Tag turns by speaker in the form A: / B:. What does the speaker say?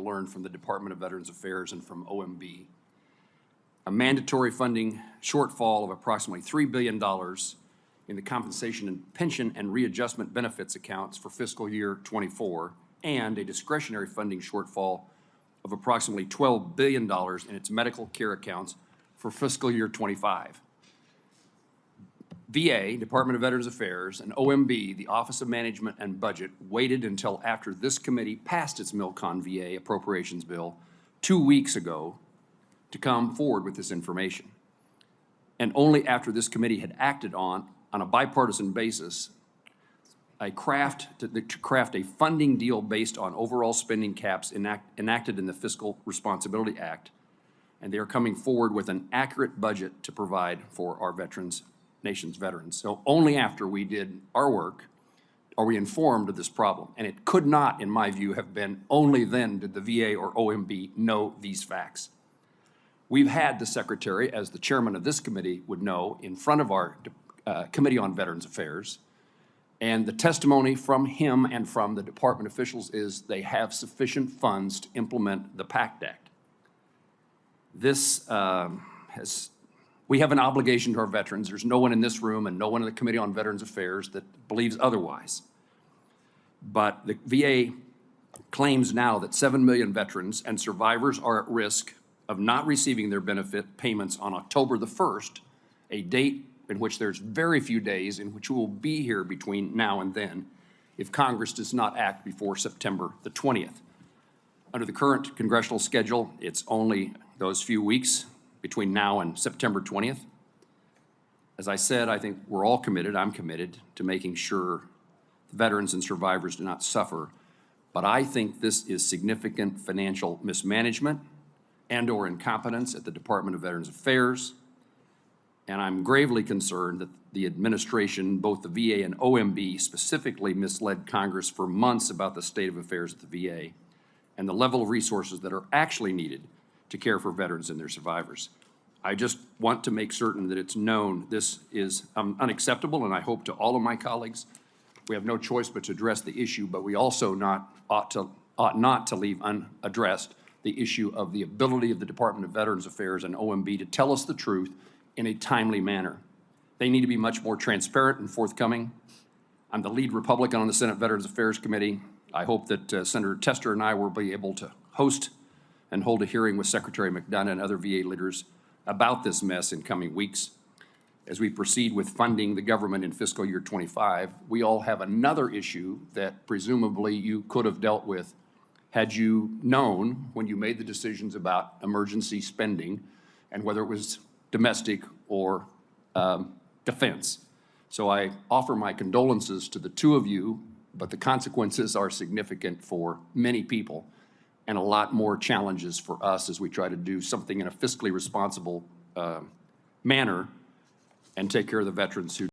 A: learned from the Department of Veterans Affairs and from OMB. A mandatory funding shortfall of approximately $3 billion in the compensation and pension and readjustment benefits accounts for fiscal year 24, and a discretionary funding shortfall of approximately $12 billion in its medical care accounts for fiscal year 25. VA, Department of Veterans Affairs, and OMB, the Office of Management and Budget, waited until after this committee passed its Milcon VA appropriations bill 2 weeks ago to come forward with this information. And only after this committee had acted on a bipartisan basis, to craft a funding deal based on overall spending caps enacted in the Fiscal Responsibility Act, and they are coming forward with an accurate budget to provide for our nation's veterans. So only after we did our work are we informed of this problem. And it could not, in my view, have been only then did the VA or OMB know these facts. We've had the Secretary, as the chairman of this committee would know, in front of our Committee on Veterans Affairs, and the testimony from him and from the department officials is they have sufficient funds to implement the PACT Act. This we have an obligation to our veterans. There's no one in this room and no one in the Committee on Veterans Affairs that believes otherwise. But the VA claims now that 7 million veterans and survivors are at risk of not receiving their benefit payments on October the 1st, a date in which there's very few days in which we will be here between now and then if Congress does not act before September the 20th. Under the current congressional schedule, it's only those few weeks between now and September 20th. As I said, I think we're all committed, I'm committed to making sure veterans and survivors do not suffer. But I think this is significant financial mismanagement and/or incompetence at the Department of Veterans Affairs. And I'm gravely concerned that the administration, both the VA and OMB, specifically misled Congress for months about the state of affairs at the VA and the level of resources that are actually needed to care for veterans and their survivors. I just want to make certain that it's known this is unacceptable, and I hope to all of my colleagues, we have no choice but to address the issue, but we also ought not to leave unaddressed the issue of the ability of the Department of Veterans Affairs and OMB to tell us the truth in a timely manner. They need to be much more transparent and forthcoming. I'm the lead Republican on the Senate Veterans Affairs Committee. I hope that Senator Tester and I will be able to host and hold a hearing with Secretary McDonough and other VA leaders about this mess in coming weeks. As we proceed with funding the government in fiscal year 25, we all have another issue that presumably you could have dealt with had you known when you made the decisions about emergency spending and whether it was domestic or defense. So I offer my condolences to the two of you, but the consequences are significant for many people and a lot more challenges for us as we try to do something in a fiscally responsible manner and take care of the veterans who